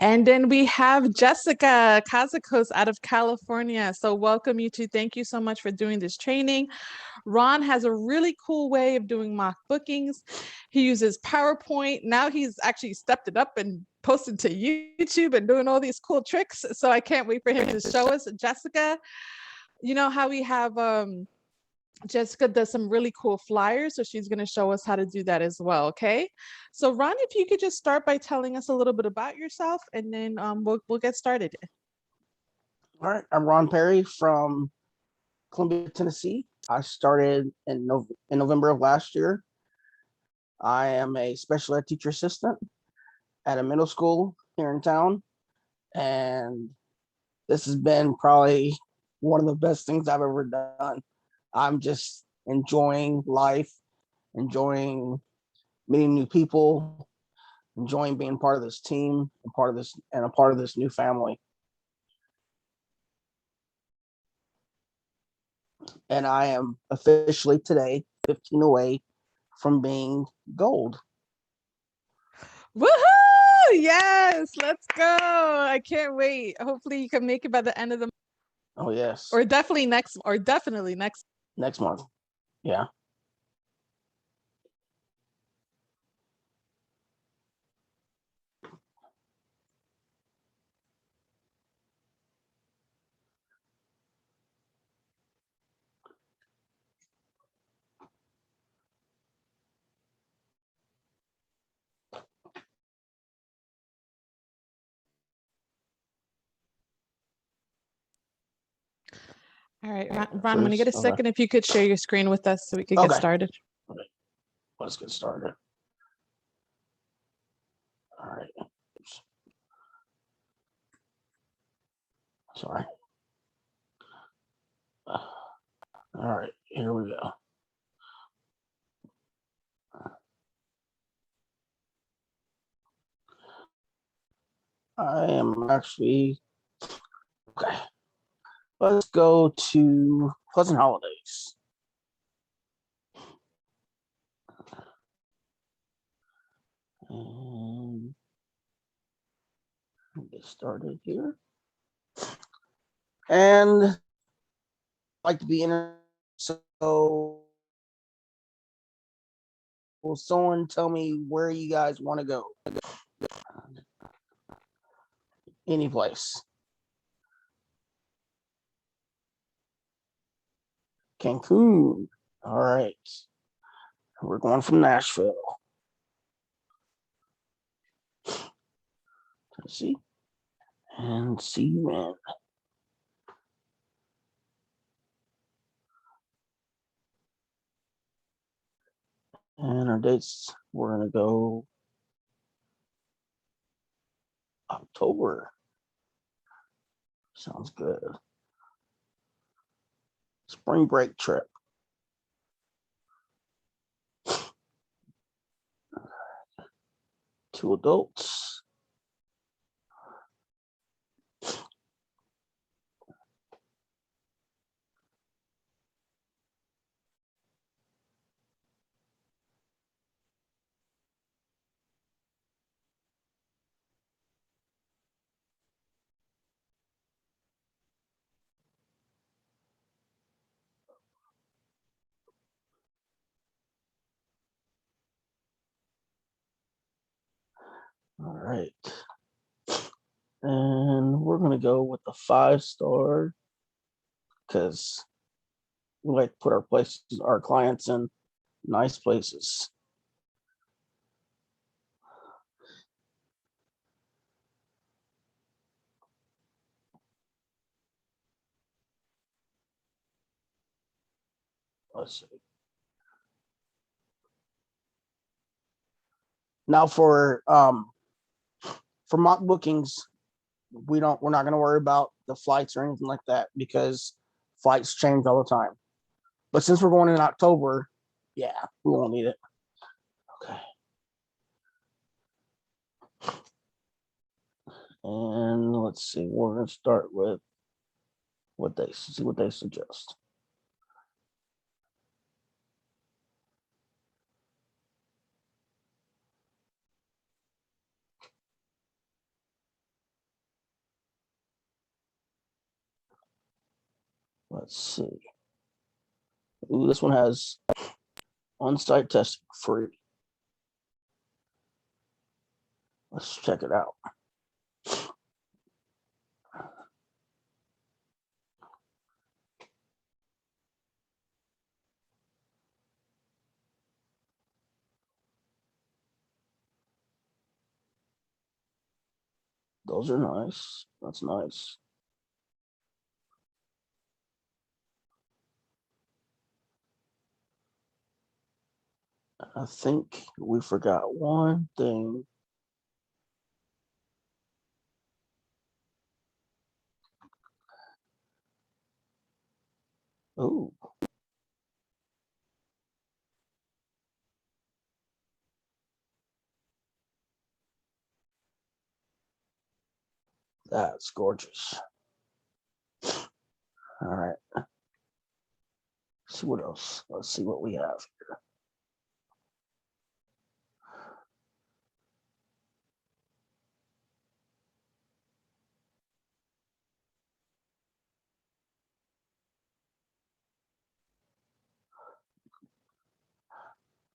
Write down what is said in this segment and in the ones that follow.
And then we have Jessica Kazakos out of California. So welcome you two. Thank you so much for doing this training. Ron has a really cool way of doing mock bookings. He uses PowerPoint. Now he's actually stepped it up and posted to YouTube and doing all these cool tricks. So I can't wait for him to show us. Jessica, you know how we have Jessica does some really cool flyers, so she's going to show us how to do that as well. Okay. So Ron, if you could just start by telling us a little bit about yourself, and then we'll get started. All right, I'm Ron Perry from Columbia, Tennessee. I started in November of last year. I am a special ed teacher assistant at a middle school here in town, and this has been probably one of the best things I've ever done. I'm just enjoying life, enjoying meeting new people, enjoying being part of this team and a part of this new family. And I am officially today 15 away from being gold. Woohoo! Yes, let's go. I can't wait. Hopefully you can make it by the end of the month. Oh yes. Or definitely next Next month. Yeah. All right, Ron, when you get a second, if you could share your screen with us so we could get started. Okay. Let's get started. All right. Oops. Sorry. All right, here we go. I am actually, okay. Let's go to Pleasant Holidays. And get started here. And I'd like to be in. So will someone tell me where you guys want to go? Any place. Cancun. All right. We're going from Nashville. Tennessee. And see you in. And our dates, we're going to go October. Sounds good. Spring break trip. Two adults. All right. And we're going to go with the 5-star because we like to put our clients in nice places. Let's see. Now for mock bookings, we're not going to worry about the flights or anything like that because flights change all the time. But since we're going in October, yeah, we won't need it. Okay. And let's see, we're going to start with what they suggest. Let's see. Ooh, this one has on-site testing free. Let's check it out. Those are nice. That's nice. I think we forgot one thing. Oh, that's gorgeous. All right. Let's see what else. Let's see what we have here.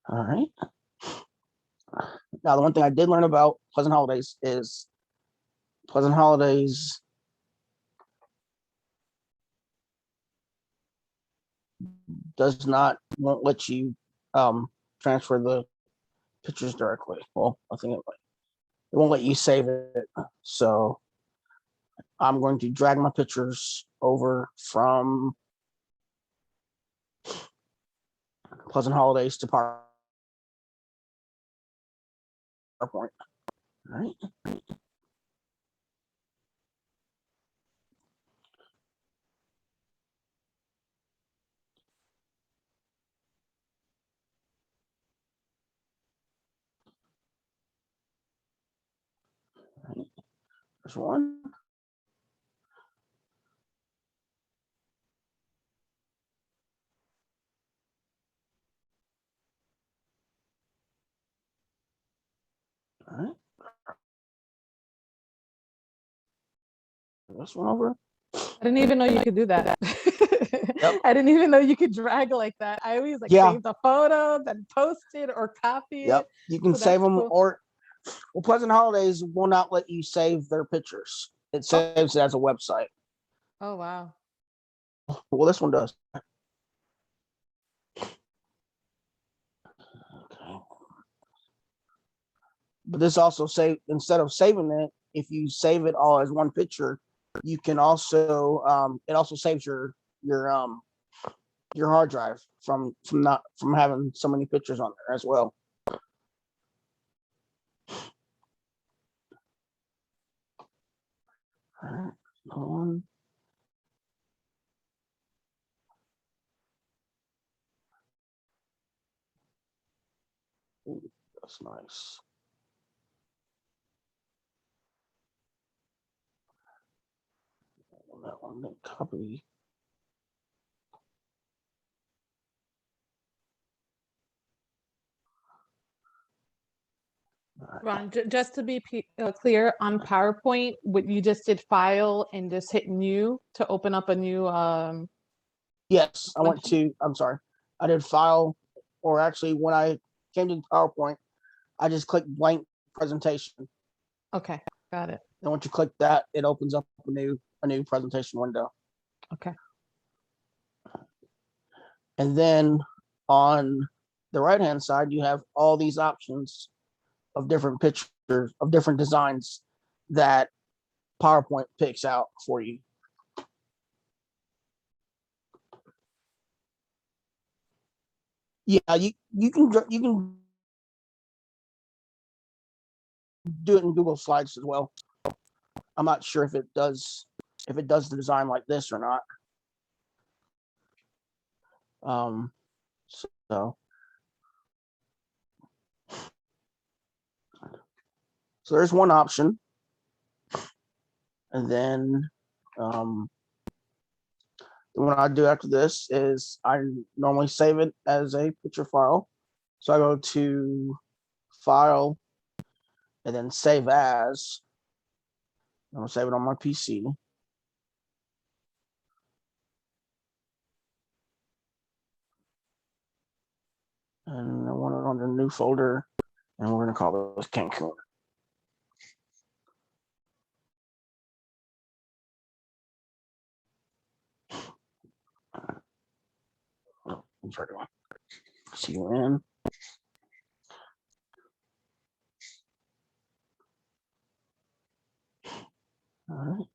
All right. Now, the one thing I did learn about Pleasant Holidays is Pleasant Holidays won't let you transfer the pictures directly. Well, I think it won't let you save it. So I'm going to drag my pictures over from Pleasant Holidays to PowerPoint. All right. There's one. All right. This one over. I didn't even know you could do that. Yep. I didn't even know you could drag like that. I always save the photo, then post it or copy it. Yep. You can save them or Pleasant Holidays will not let you save their pictures. It saves it as a website. Oh, wow. Well, this one does. Okay. But this also instead of saving it, if you save it all as one picture, you can also it also saves your hard drive from having so many pictures on there as well. All right, one. Ooh, that's nice. That one, then copy. Right. Ron, just to be clear on PowerPoint, what you just did file and just hit new to open up a new Yes, I'm sorry. I did file, or actually when I came to PowerPoint, I just clicked blank presentation. Okay, got it. And once you click that, it opens up a new presentation window. Okay. And then on the right-hand side, you have all these options of different pictures, of different designs that PowerPoint picks out for you. Yeah, you can do it in Google Slides as well. I'm not sure if it does the design like this or not. So there's one option, and then what I do after this is I normally save it as a picture file. So I go to File, and then Save As. I'm gonna save it on my PC. And I want it on the new folder, and we're going to call this Cancun. Oh, I'm sorry. CUN. All right.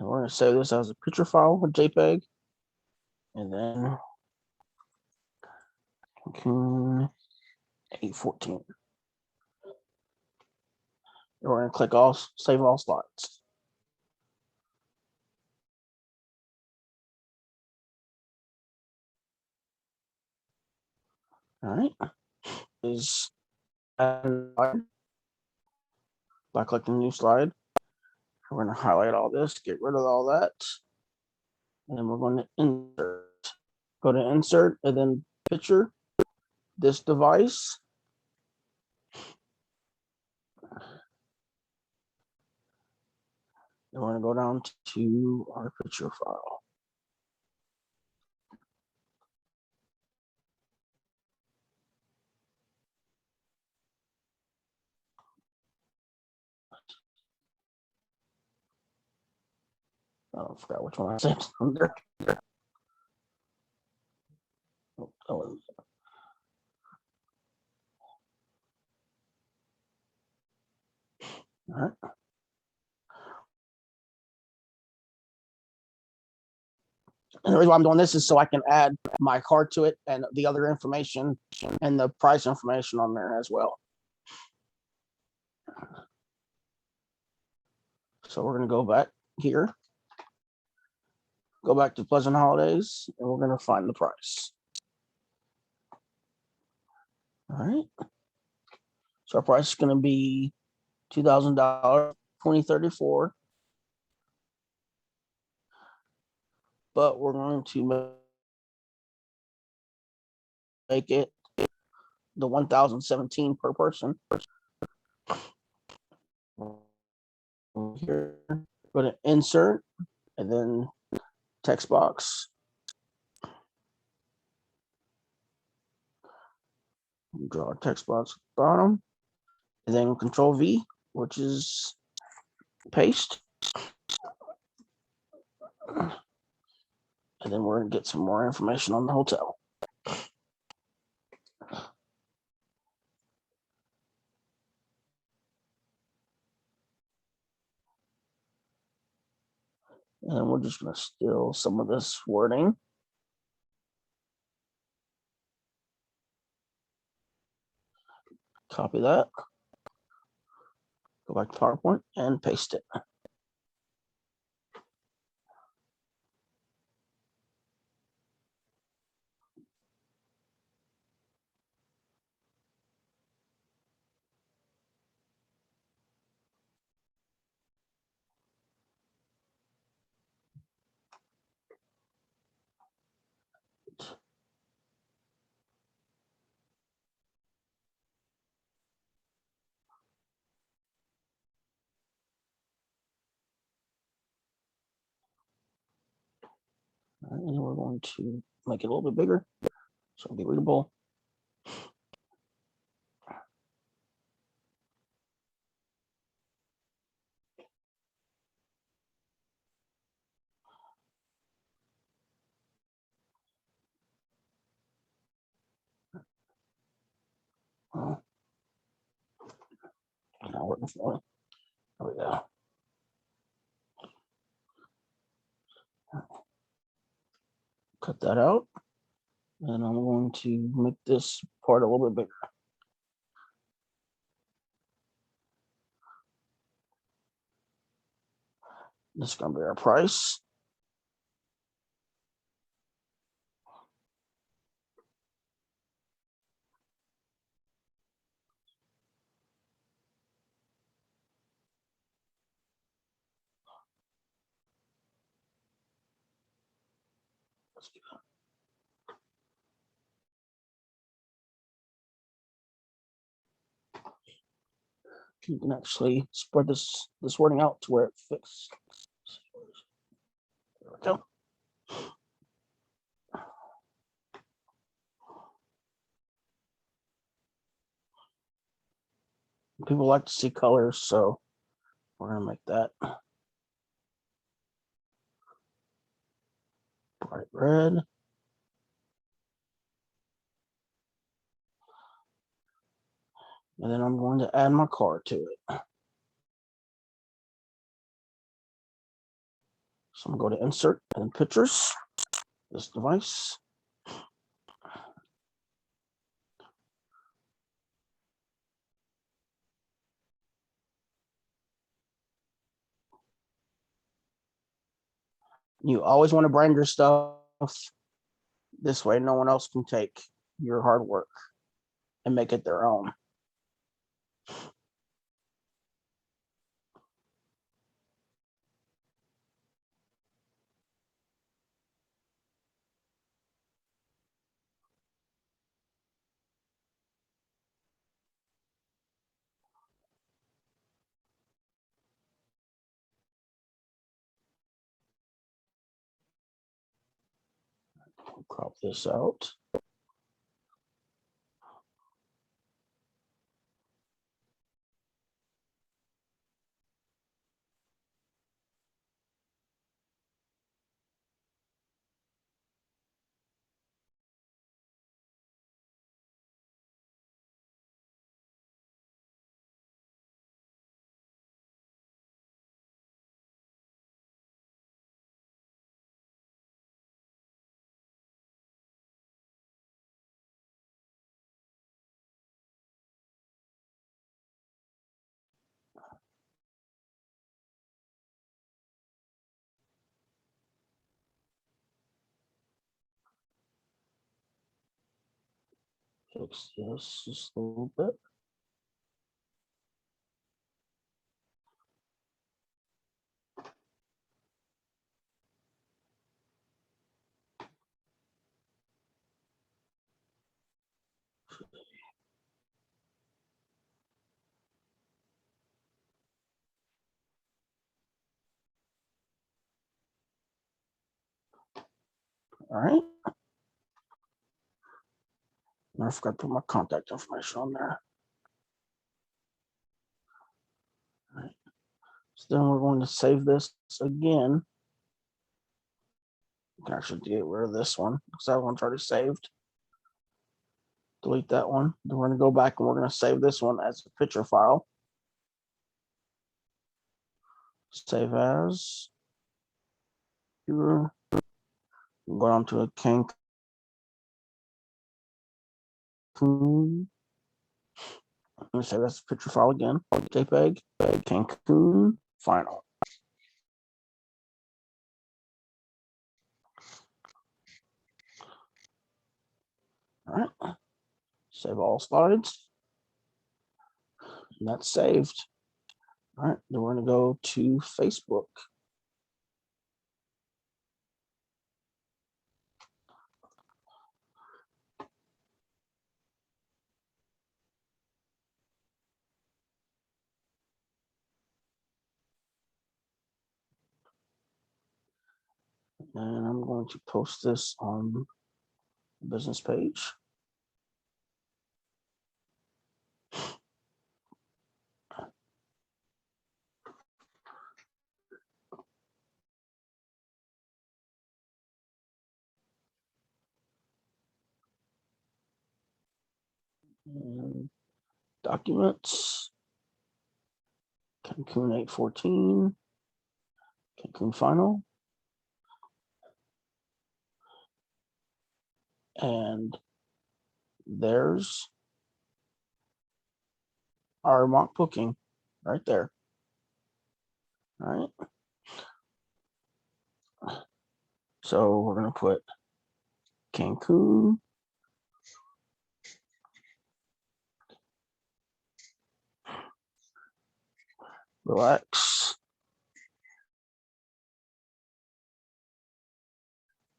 And we're going to save this as a picture file, a JPEG, and then Cancun 814. And we're going to click all, save all slides. All right. Is by clicking new slide. We're going to highlight all this, get rid of all that. And then we're going to insert. Go to insert and then picture this device. And we're going to go down to our picture file. Oh, I forgot which one I said. Oh, all right. And the reason why I'm doing this is so I can add my card to it and the other information and the price information on there as well. So we're going to go back here, go back to Pleasant Holidays, and we're going to find the price. All right. So our price is going to be $2,000, 2034. But we're going to make it the 1,017 per person. Here, go to insert and then text box. Draw a text box at the bottom, and then Control V, which is paste. And then we're gonna get some more information on the hotel. And we're just gonna steal some of this wording. Copy that. Go back to PowerPoint and paste it. And we're going to make it a little bit bigger so it'll be readable. Not working for me. There we go. Cut that out. And I'm going to make this part a little bit bigger. This is going to be our price. Let's do that. You can actually spread this wording out to where it fits. There we go. People like to see colors, so we're gonna make that bright red. And then I'm going to add my card to it. So I'm going to go to Insert and Pictures, this device. You always want to brand your stuff. This way, no one else can take your hard work and make it their own. Crop this out. Fix this just a little bit. All right. I forgot to put my contact information on there. All right. So then we're going to save this again. You can actually get rid of this one because that one's already saved. Delete that one. Then we're going to go back and we're going to save this one as a picture file. Save as. Here. Go on to a Cancun. Let me save that's a picture file again. JPEG. Cancun. Final. All right. Save all slides. And that's saved. All right. Then we're going to go to Facebook. And I'm going to post this on the business page. And documents. Cancun 814. Cancun final. And there's our mock booking right there. All right. So we're going to put Cancun. Relax.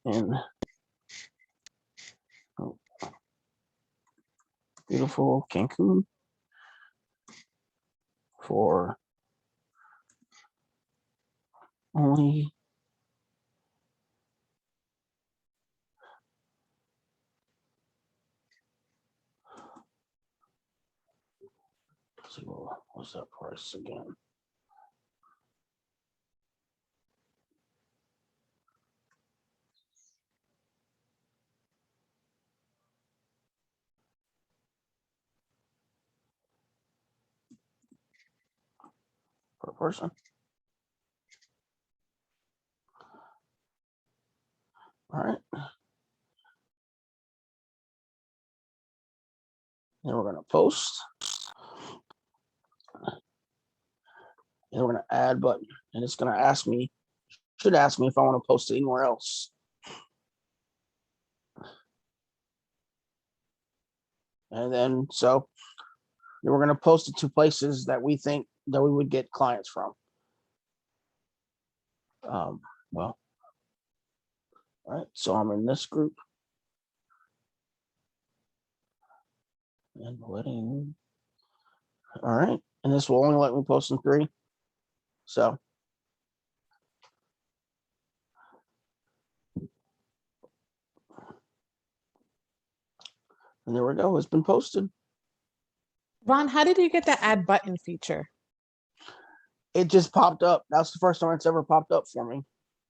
In beautiful Cancun for only Let's see, what's that price again? Per person. All right. Then we're going to post. And we're going to add button. And it's going to ask me, should ask me if I want to post it anywhere else. And then, so then we're going to post it to places that we think that we would get clients from. Well, all right, so I'm in this group. And letting, all right, and this will only let me post in 3. So and there we go, it's been posted. Ron, how did you get the add button feature? It just popped up. That's the first time it's ever popped up for me.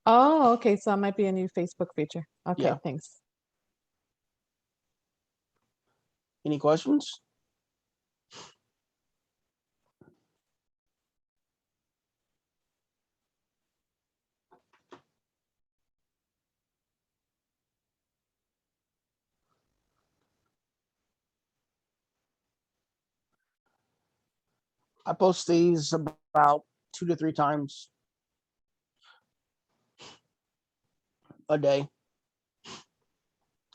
Oh, okay. So it might be a new Facebook feature. Okay, Yeah. thanks. Any questions? I post these about 2 to 3 times a day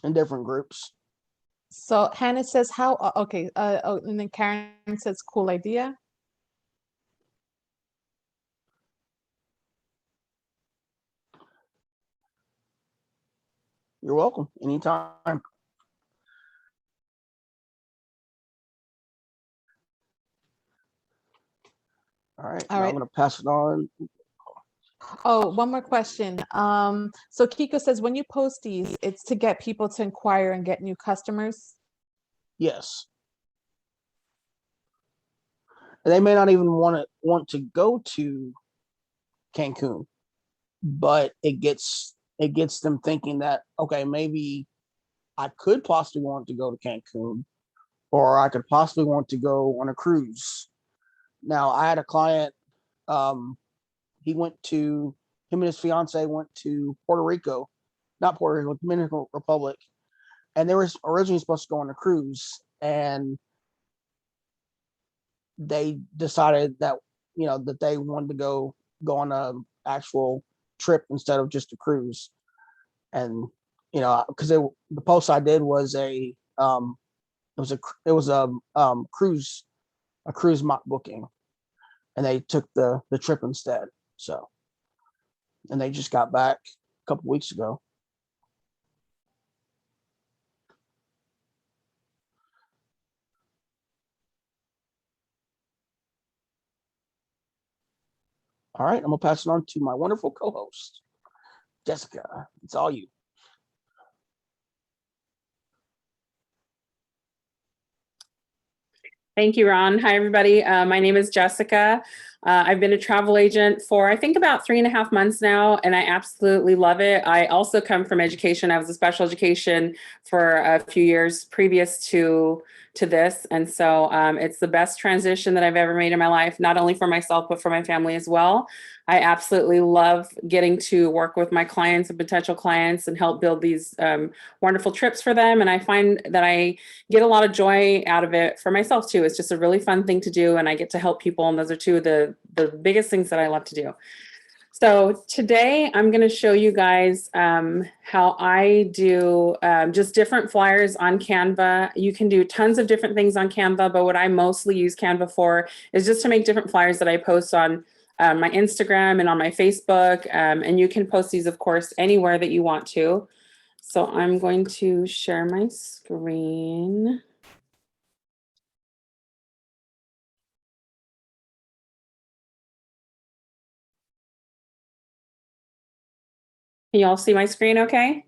in different groups. So Hannah says how, okay. Oh, and then Karen says cool idea. You're welcome. Anytime. All right. All now right. I'm going to pass it on. Oh, one more question. So Kiko says when you post these, it's to get people to inquire and get new customers. Yes. And they may not even want to go to Cancun, but it gets them thinking that, okay, maybe I could possibly want to go to Cancun, or I could possibly want to go on a cruise. Now, I had a client, he went to, him and his fiance went to Puerto Rico, not Puerto Rico, Dominican Republic, and they were originally supposed to go on a cruise, and they decided that, that they wanted to go on a actual trip instead of just a cruise. And, because the post I did was it was a cruise mock booking, and they took the trip instead. So, and they just got back a couple weeks ago. All right, I'm gonna pass it on to my wonderful co-host, Jessica. It's all you. Thank you, Ron. Hi, everybody. My name is Jessica. I've been a travel agent for, I think, about 3.5 months now, and I absolutely love it. I also come from education. I was a special education for a few years previous to this. And so it's the best transition that I've ever made in my life, not only for myself, but for my family as well. I absolutely love getting to work with my clients and potential clients and help build these wonderful trips for them. And I find that I get a lot of joy out of it for myself too. It's just a really fun thing to do, and I get to help people. And those are two of the biggest things that I love to do. So today I'm going to show you guys how I do just different flyers on Canva. You can do tons of different things on Canva, but what I mostly use Canva for is just to make different flyers that I post on my Instagram and on my Facebook. And you can post these, of course, anywhere that you want to. So I'm going to share my screen. Can you all see my screen okay?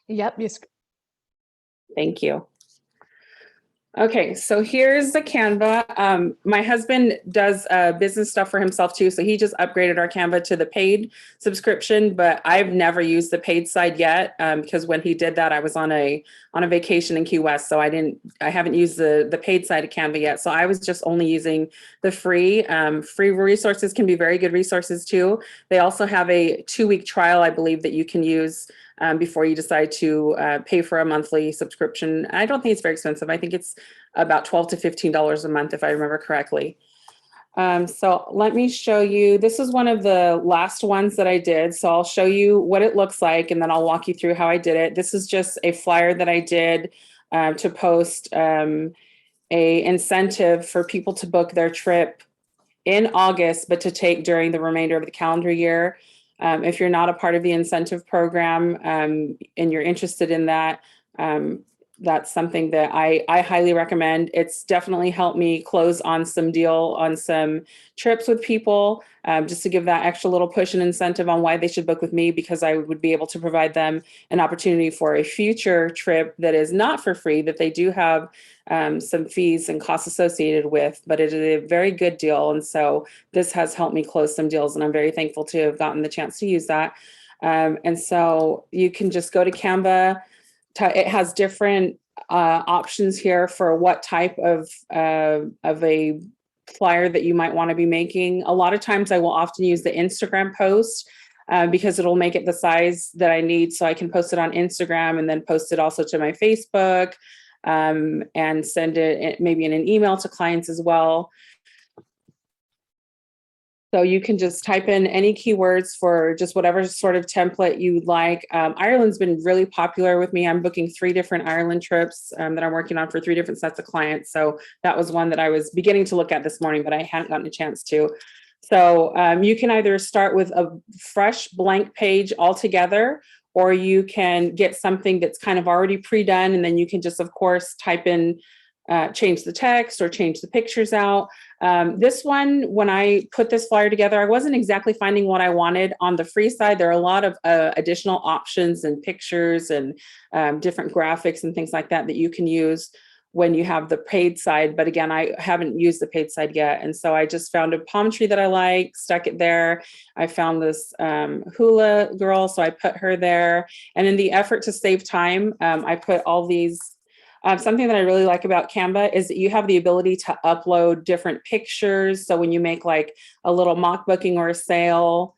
Yep. Yes. Thank you. Okay, so here's the Canva. My husband does business stuff for himself too, so he just upgraded our Canva to the paid subscription. But I've never used the paid side yet because when he did that, I was on a vacation in Key West, so I haven't used the paid side of Canva yet. So I was just only using the free. Free resources can be very good resources too. They also have a 2-week trial, I believe, that you can use before you decide to pay for a monthly subscription. I don't think it's very expensive. I think it's about $12 to $15 a month, if I remember correctly. So let me show you. This is one of the last ones that I did. So I'll show you what it looks like, and then I'll walk you through how I did it. This is just a flyer that I did to post a incentive for people to book their trip in August, but to take during the remainder of the calendar year. If you're not a part of the incentive program and you're interested in that, that's something that I highly recommend. It's definitely helped me close on some trips with people, just to give that extra little push and incentive on why they should book with me, because I would be able to provide them an opportunity for a future trip that is not for free, that they do have some fees and costs associated with, but it is a very good deal. And so this has helped me close some deals, and I'm very thankful to have gotten the chance to use that. And so you can just go to Canva. It has different options here for what type of a flyer that you might want to be making. A lot of times I will often use the Instagram post because it'll make it the size that I need, so I can post it on Instagram and then post it also to my Facebook and send it maybe in an email to clients as well. So you can just type in any keywords for just whatever sort of template you would like. Ireland's been really popular with me. I'm booking 3 different Ireland trips that I'm working on for 3 different sets of clients. So that was one that I was beginning to look at this morning, but I hadn't gotten a chance to. So you can either start with a fresh blank page altogether, or you can get something that's kind of already pre-done, and then you can just, of course, type in change the text or change the pictures out. This one, when I put this flyer together, I wasn't exactly finding what I wanted. On the free side, there are a lot of additional options and pictures and different graphics and things like that that you can use when you have the paid side. But again, I haven't used the paid side yet. And so I just found a palm tree that I like, stuck it there. I found this hula girl, so I put her there. And in the effort to save time, I put all these. Something that I really like about Canva is that you have the ability to upload different pictures. So when you make like a little mock booking or a sale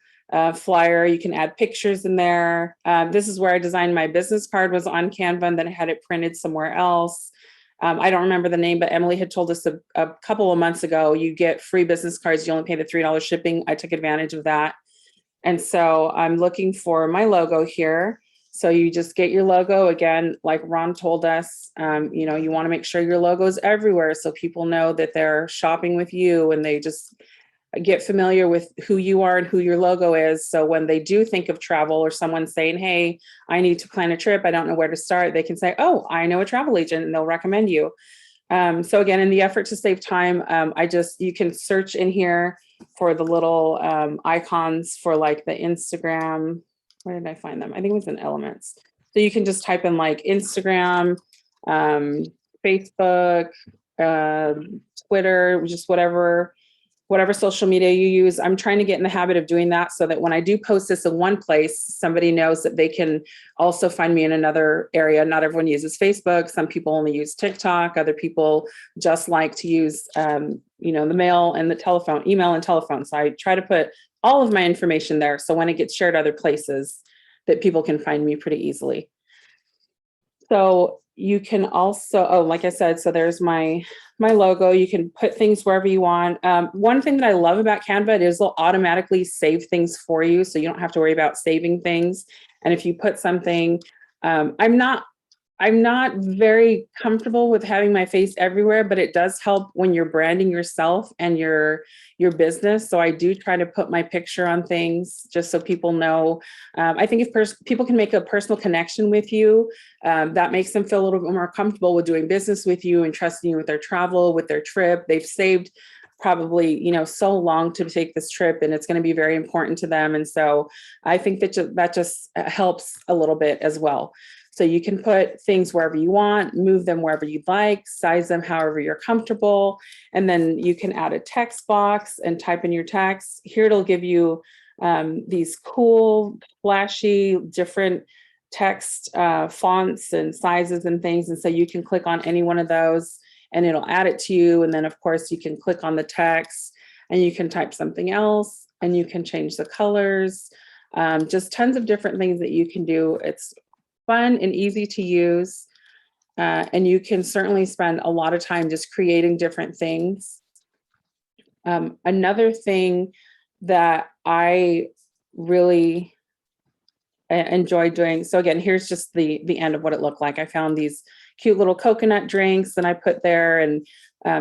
flyer, you can add pictures in there. This is where I designed my business card, was on Canva, and then I had it printed somewhere else. I don't remember the name, but Emily had told us a couple of months ago, you get free business cards. You only pay the $3 shipping. I took advantage of that. And so I'm looking for my logo here. So you just get your logo again, like Ron told us, you want to make sure your logo is everywhere so people know that they're shopping with you, and they just get familiar with who you are and who your logo is. So when they do think of travel, or someone saying, hey, I need to plan a trip, I don't know where to start, they can say, oh, I know a travel agent, and they'll recommend you. So again, in the effort to save time, you can search in here for the little icons for like the Instagram. Where did I find them? I think it was in Elements. So you can just type in like Instagram, Facebook, Twitter, just whatever social media you use. I'm trying to get in the habit of doing that so that when I do post this in one place, somebody knows that they can also find me in another area. Not everyone uses Facebook. Some people only use TikTok. Other people just like to use, the email and telephone. So I try to put all of my information there, so when it gets shared other places, that people can find me pretty easily. So you can also, like I said, so there's my logo. You can put things wherever you want. One thing that I love about Canva is it'll automatically save things for you, so you don't have to worry about saving things. And if you put something, I'm not very comfortable with having my face everywhere, but it does help when you're branding yourself and your business. So I do try to put my picture on things just so people know. I think if people can make a personal connection with you, that makes them feel a little bit more comfortable with doing business with you and trusting you with their travel, with their trip. They've saved probably, so long to take this trip, and it's going to be very important to them. And so I think that just helps a little bit as well. So you can put things wherever you want, move them wherever you'd like, size them however you're comfortable. And then you can add a text box and type in your text. Here it'll give you these cool, flashy, different text fonts and sizes and things. And so you can click on any one of those and it'll add it to you. And then of course you can click on the text and you can type something else and you can change the colors. Just tons of different things that you can do. It's fun and easy to use. And you can certainly spend a lot of time just creating different things. Another thing that I really enjoy doing. So again, here's just the end of what it looked like. I found these cute little coconut drinks and I put there. And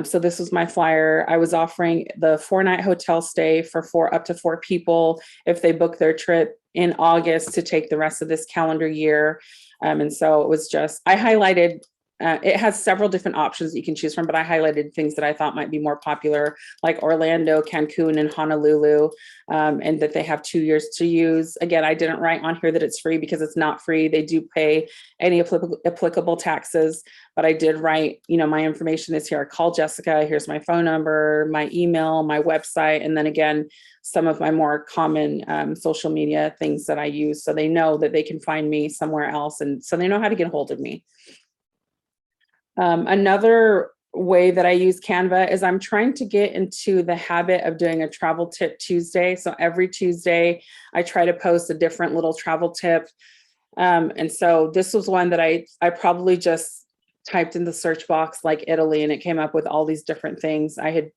so this was my flyer. I was offering the 4-night hotel stay for up to 4 people if they book their trip in August to take the rest of this calendar year. And so it was just, I highlighted, it has several different options that you can choose from, but I highlighted things that I thought might be more popular, like Orlando, Cancun, and Honolulu, and that they have 2 years to use. Again, I didn't write on here that it's free because it's not free. They do pay any applicable taxes, but I did write, my information is here. Call Jessica. Here's my phone number, my email, my website, and then again, some of my more common social media things that I use. So they know that they can find me somewhere else. And so they know how to get a hold of me. Another way that I use Canva is I'm trying to get into the habit of doing a travel tip Tuesday. So every Tuesday, I try to post a different little travel tip. And so this was one that I probably just typed in the search box like Italy, and it came up with all these different things. I had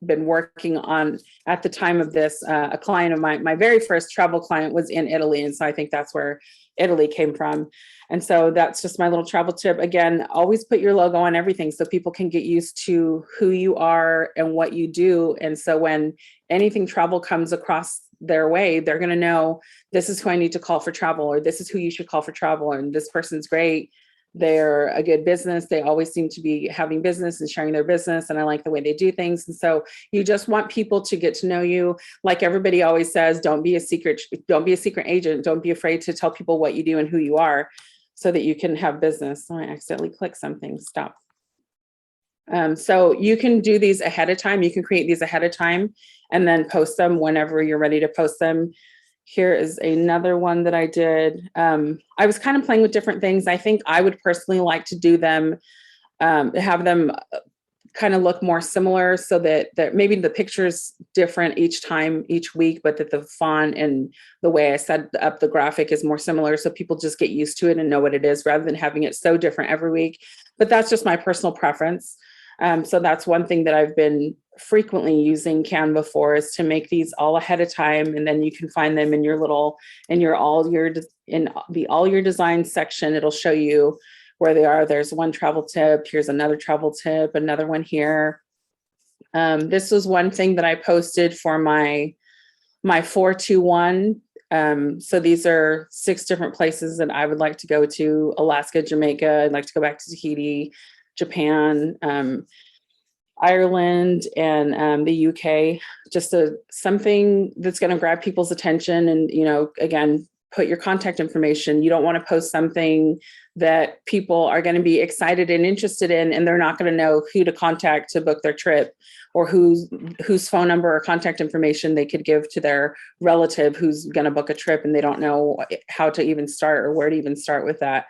been working on at the time of this, a client of mine, my very first travel client was in Italy. And so I think that's where Italy came from. And so that's just my little travel tip. Again, always put your logo on everything so people can get used to who you are and what you do. And so when anything travel comes across their way, they're going to know this is who I need to call for travel, or this is who you should call for travel. And this person's great. They're a good business. They always seem to be having business and sharing their business. And I like the way they do things. And so you just want people to get to know you. Like everybody always says, don't be a secret agent. Don't be afraid to tell people what you do and who you are so that you can have business. So I accidentally clicked something, stop. So you can do these ahead of time. You can create these ahead of time and then post them whenever you're ready to post them. Here is another one that I did. I was kind of playing with different things. I think I would personally like to do them, have them kind of look more similar so that maybe the picture's different each time, each week, but that the font and the way I set up the graphic is more similar. So people just get used to it and know what it is rather than having it so different every week. But that's just my personal preference. So that's one thing that I've been frequently using Canva for, is to make these all ahead of time. And then you can find them in your all your design section. It'll show you where they are. There's one travel tip. Here's another travel tip, another one here. This was one thing that I posted for my 421. So these are 6 different places that I would like to go to: Alaska, Jamaica. I'd like to go back to Tahiti, Japan, Ireland, and the UK. Just something that's going to grab people's attention. And, again, put your contact information. You don't want to post something that people are going to be excited and interested in, and they're not going to know who to contact to book their trip, or whose phone number or contact information they could give to their relative who's going to book a trip, and they don't know how to even start or where to even start with that.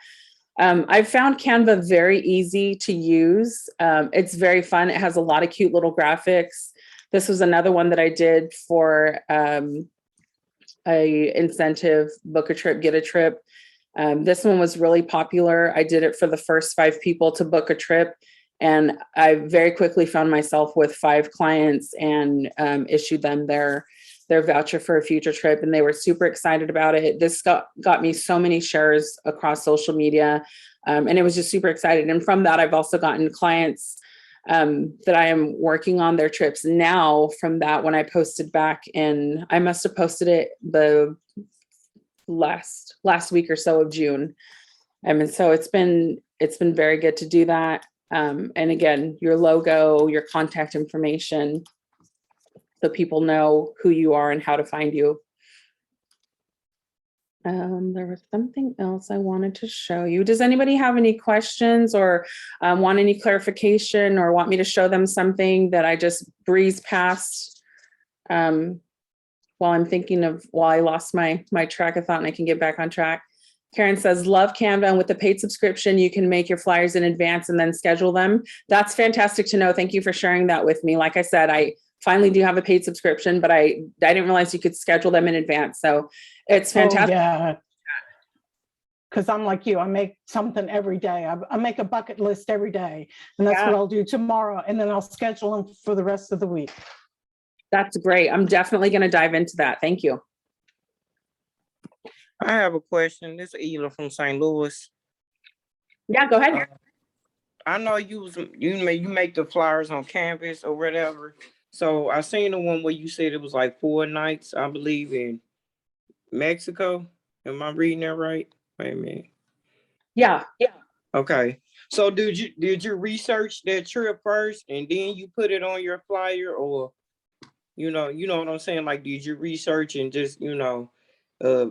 I've found Canva very easy to use. It's very fun. It has a lot of cute little graphics. This was another one that I did for a incentive, book a trip, get a trip. This one was really popular. I did it for the first 5 people to book a trip. And I very quickly found myself with 5 clients and issued them their voucher for a future trip. And they were super excited about it. This got me so many shares across social media. And it was just super excited. And from that, I've also gotten clients that I am working on their trips now from that. When I posted back in, I must have posted it the last week or so of June. And so it's been very good to do that. And again, your logo, your contact information, so people know who you are and how to find you. There was something else I wanted to show you. Does anybody have any questions or want any clarification or want me to show them something that I just breeze past while I'm thinking of, while I lost my track of thought and I can get back on track? Karen says, love Canva, and with the paid subscription, you can make your flyers in advance and then schedule them. That's fantastic to know. Thank you for sharing that with me. Like I said, I finally do have a paid subscription, but I didn't realize you could schedule them in advance. So it's fantastic. Oh, yeah. Because I'm like you, I make something every day. I make a bucket list every day, and that's what I'll do tomorrow. And then I'll schedule them for the rest of the week. That's great. I'm definitely going to dive into that. Thank you. I have a question. This is Ela from St. Louis. Yeah, go ahead. I know you make the flyers on Canvas or whatever. So I seen the one where you said it was like 4 nights, I believe, in Mexico. Am I reading that right? Wait a minute. Yeah. Okay. So did you research that trip first and then you put it on your flyer, or you know what I'm saying? Like, did you research and just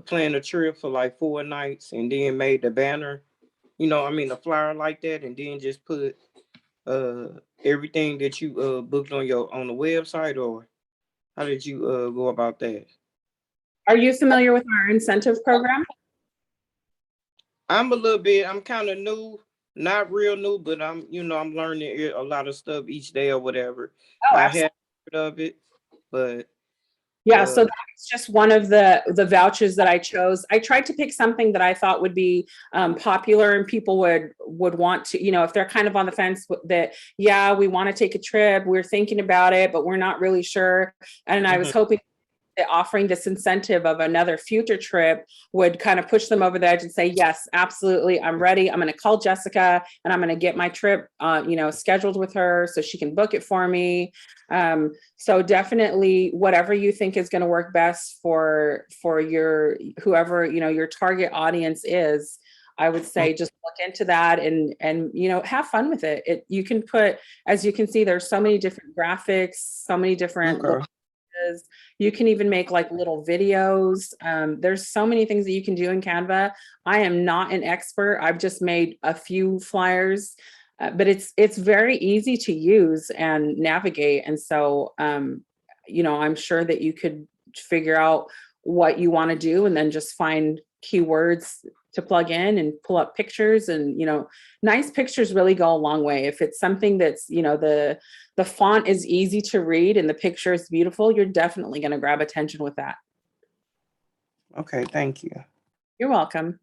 plan a trip for like 4 nights and then made the banner, the flyer like that, and then just put everything that you booked on the website, or how did you go about that? Are you familiar with our incentive program? I'm kind of new, not real new, but I'm learning a lot of stuff each day or whatever. Oh, I absolutely. have heard of it, but yeah, so that's just one of the vouchers that I chose. I tried to pick something that I thought would be popular and people would want to, if they're kind of on the fence that, yeah, we want to take a trip, we're thinking about it, but we're not really sure. And I was hoping that offering this incentive of another future trip would kind of push them over the edge and say, yes, absolutely, I'm ready. I'm going to call Jessica and I'm going to get my trip, scheduled with her so she can book it for me. So definitely whatever you think is going to work best for your, whoever, your target audience is, I would say just look into that and have fun with it. You can put, as you can see, there's so many different graphics, so many different you can even make like little videos. There's so many things that you can do in Canva. I am not an expert. I've just made a few flyers, but it's very easy to use and navigate. And so, I'm sure that you could figure out what you want to do and then just find keywords to plug in and pull up pictures. And nice pictures really go a long way. If it's something that's the font is easy to read and the picture is beautiful, you're definitely going to grab attention with that. Okay, thank you. You're welcome.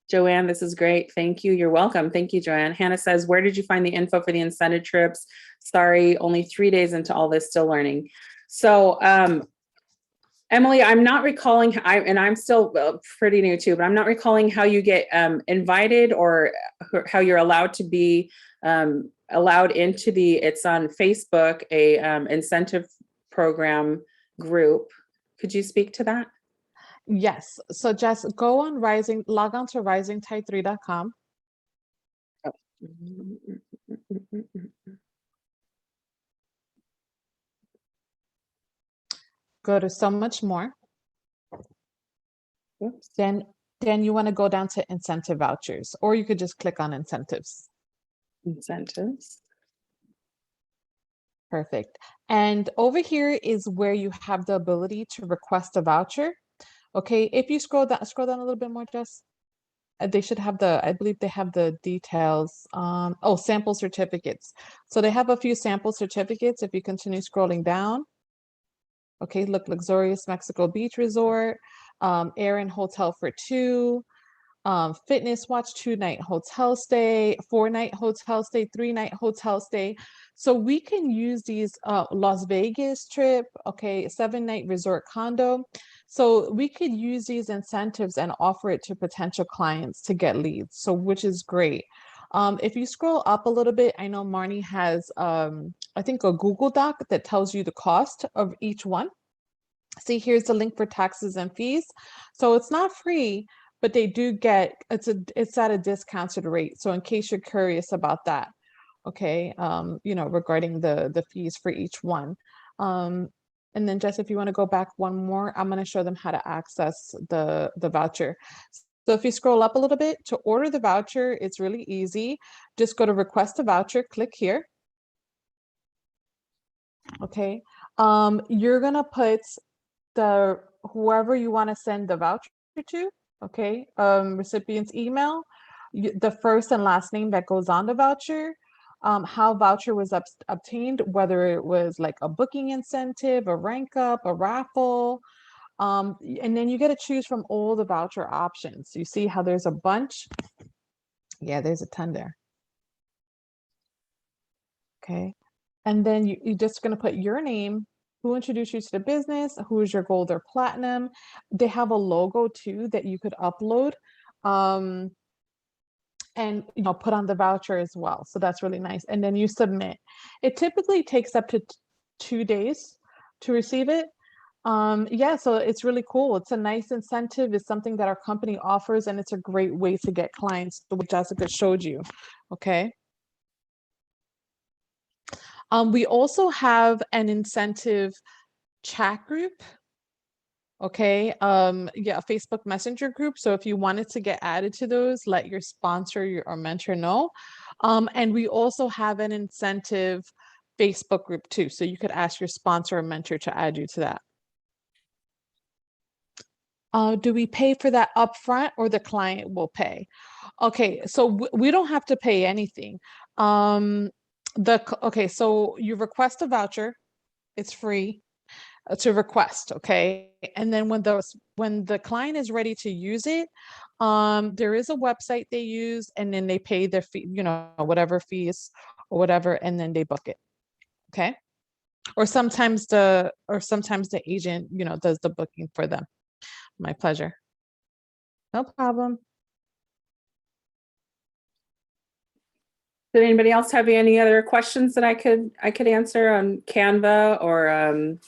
Joanne, this is great. Thank you. You're welcome. Thank you, Joanne. Hannah says, where did you find the info for the incentive trips? Sorry, only 3 days into all this, still learning. So, Emily, I'm not recalling, and I'm still pretty new too, but I'm not recalling how you get invited or how you're allowed to be allowed into it's on Facebook, a incentive program group. Could you speak to that? Yes. So just go on log on to risingtide3.com. Oh. Go to so much more. Oops. Then you want to go down to incentive vouchers, or you could just click on incentives. Incentives. Perfect. And over here is where you have the ability to request a voucher. Okay, if you scroll down a little bit more, Jess, they should have I believe they have the details. Sample certificates. So they have a few sample certificates. If you continue scrolling down. Okay, look, luxurious Mexico Beach Resort, air and hotel for 2, fitness watch 2-night hotel stay, 4-night hotel stay, 3-night hotel stay. So we can use these Las Vegas trip, okay, 7-night resort condo. So we could use these incentives and offer it to potential clients to get leads. So which is great. If you scroll up a little bit, I know Marnie has, I think, a Google Doc that tells you the cost of each one. See, here's the link for taxes and fees. So it's not free, but they do get, it's at a discounted rate. So in case you're curious about that, okay, regarding the fees for each one. And And then Jess, if you want to go back one more, I'm going to show them how to access the voucher. So if you scroll up a little bit to order the voucher, it's really easy. Just go to request a voucher, click here. Okay. You're going to put whoever you want to send the voucher to, okay, recipient's email, the first and last name that goes on the voucher, how voucher was obtained, whether it was like a booking incentive, a rank up, a raffle, and then you get to choose from all the voucher options. You see how there's a bunch? Yeah, there's a ton there. Okay. And then you're just going to put your name, who introduced you to the business, who is your gold or platinum. They have a logo too that you could upload and put on the voucher as well. So that's really nice. And then you submit. It typically takes up to 2 days to receive it. Yeah, so it's really cool. It's a nice incentive. It's something that our company offers, and it's a great way to get clients, what Jessica showed you. Okay. We also have an incentive chat group. Okay. Yeah, a Facebook Messenger group. So if you wanted to get added to those, let your sponsor or mentor know. And we also have an incentive Facebook group too. So you could ask your sponsor or mentor to add you to that. Do we pay for that upfront, or the client will pay? Okay, so we don't have to pay anything. Okay, so you request a voucher, it's free to request, okay? And then when the client is ready to use it, there is a website they use, and then they pay their fee, whatever fees or whatever, and then they book it. Okay? Or sometimes the agent, does the booking for them. My pleasure. No problem. Did anybody else have any other questions that I could answer on Canva or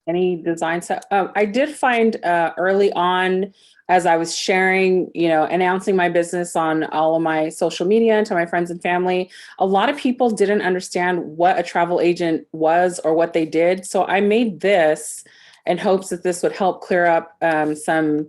any design stuff? I did find early on, as I was sharing, announcing my business on all of my social media and to my friends and family, a lot of people didn't understand what a travel agent was or what they did. So I made this in hopes that this would help clear up some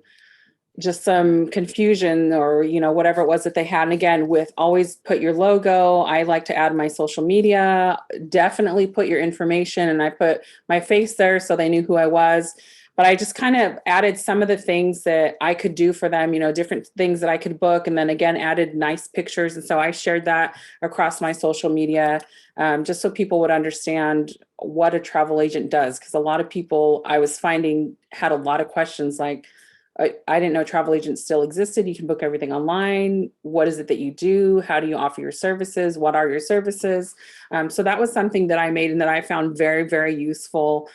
confusion or, whatever it was that they had. And again, with always put your logo, I like to add my social media, definitely put your information. And I put my face there so they knew who I was. But I just kind of added some of the things that I could do for them, different things that I could book. And then again, added nice pictures. And so I shared that across my social media, just so people would understand what a travel agent does. Because a lot of people I was finding had a lot of questions like, I didn't know travel agents still existed. You can book everything online. What is it that you do? How do you offer your services? What are your services? So that was something that I made and that I found very, very useful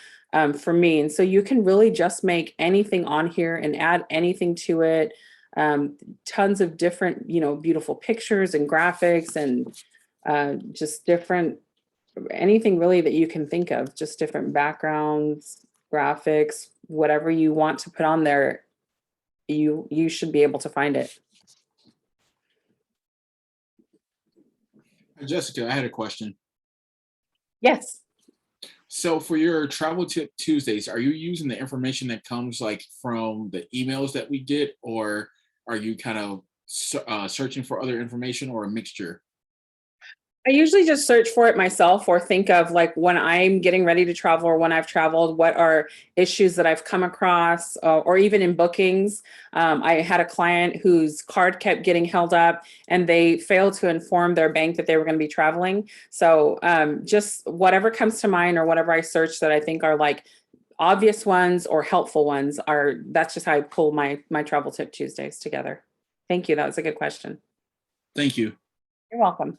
for me. And so you can really just make anything on here and add anything to it. Tons of different, beautiful pictures and graphics and just different, anything really that you can think of, just different backgrounds, graphics, whatever you want to put on there. You should be able to find it. Jessica, I had a question. Yes. So for your Travel Tip Tuesdays, are you using the information that comes like from the emails that we get, or are you kind of searching for other information, or a mixture? I usually just search for it myself, or think of like when I'm getting ready to travel or when I've traveled, what are issues that I've come across, or even in bookings. I had a client whose card kept getting held up and they failed to inform their bank that they were going to be traveling. So just whatever comes to mind or whatever I search that I think are like obvious ones or helpful ones, that's just how I pull my Travel Tip Tuesdays together. Thank you. That was a good question. Thank you. You're welcome.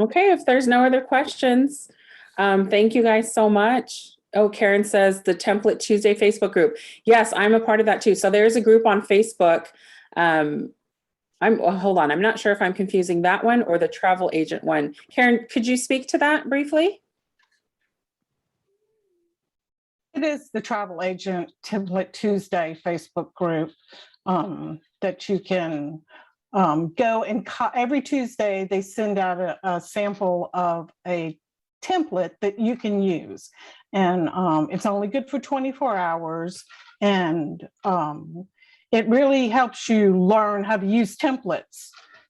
Okay, if there's no other questions, thank you guys so much. Oh, Karen says the Template Tuesday Facebook group. Yes, I'm a part of that too. So there's a group on Facebook. Hold on, I'm not sure if I'm confusing that one or the travel agent one. Karen, could you speak to that briefly? It is the Travel Agent Template Tuesday Facebook group that you can go and every Tuesday they send out a sample of a template that you can use. And it's only good for 24 hours. And it really helps you learn how to use templates.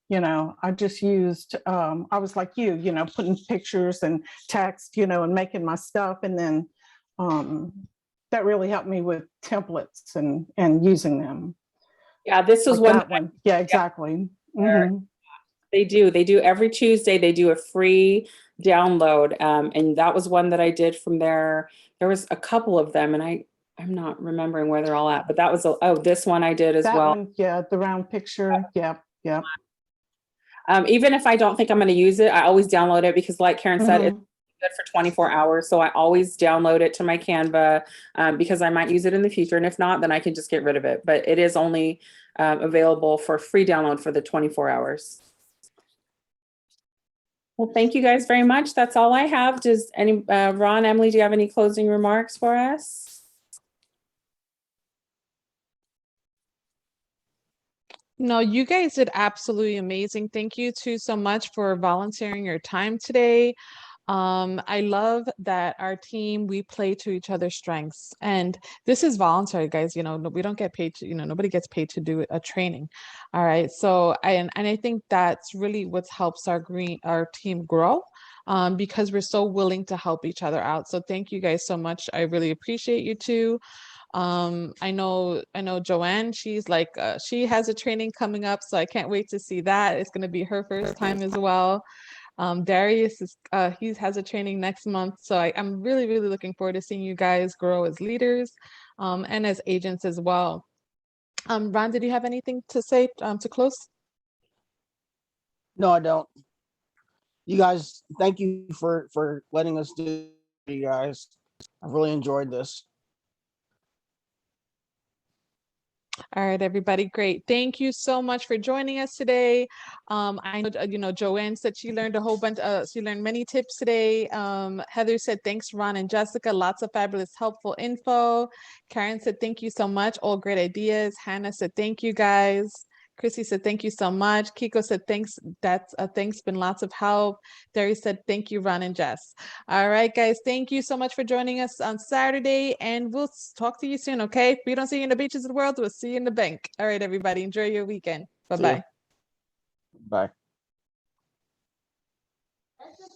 You know, I just used, I was like you, you know, putting pictures and text, you know, and making my stuff. And then that really helped me with templates and using them. Yeah, this is Like that one. Yeah, exactly. Mhm. They do every Tuesday. They do a free download. And that was one that I did from there. There was a couple of them and I'm not remembering where they're all at, but that was, this one I did as That well. one, yeah, the round picture. Yep, yep. Even if I don't think I'm going to use it, I always download it because like Karen said, it's good for 24 hours. So I always download it to my Canva because I might use it in the future. And if not, then I can just get rid of it. But it is only available for free download for the 24 hours. Well, thank you guys very much. That's all I have. Does Ron, Emily, do you have any closing remarks for us? No, you guys did absolutely amazing. Thank you too so much for volunteering your time today. I love that our team, we play to each other's strengths, and this is voluntary, guys. You know, we don't get paid to, you know, nobody gets paid to do a training. All right. So I think that's really what helps our team grow. Because we're so willing to help each other out. So thank you guys so much. I really appreciate you too. I know Joanne, she's like, she has a training coming up, so I can't wait to see that. It's going to be her first time as well. Darius is, he has a training next month. So I'm really, really looking forward to seeing you guys grow as leaders, and as agents as well. Ron, did you have anything to say, to close? No, I don't. You guys, thank you for letting us do, you guys. I've really enjoyed this. All right, everybody, great. Thank you so much for joining us today. I know, you know, Joanne said she learned a whole bunch, she learned many tips today. Heather said, thanks, Ron and Jessica, lots of fabulous, helpful info. Karen said, thank you so much, all great ideas. Hannah said, thank you, guys. Chrissy said, thank you so much. Kiko said, thanks, thanks, been lots of help. Derry said, thank you, Ron and Jess. All right, guys, thank you so much for joining us on Saturday, and we'll talk to you soon, okay? If we don't see you in the beaches of the world, we'll see you in the bank. All right, everybody, enjoy your weekend. Bye-bye. Bye.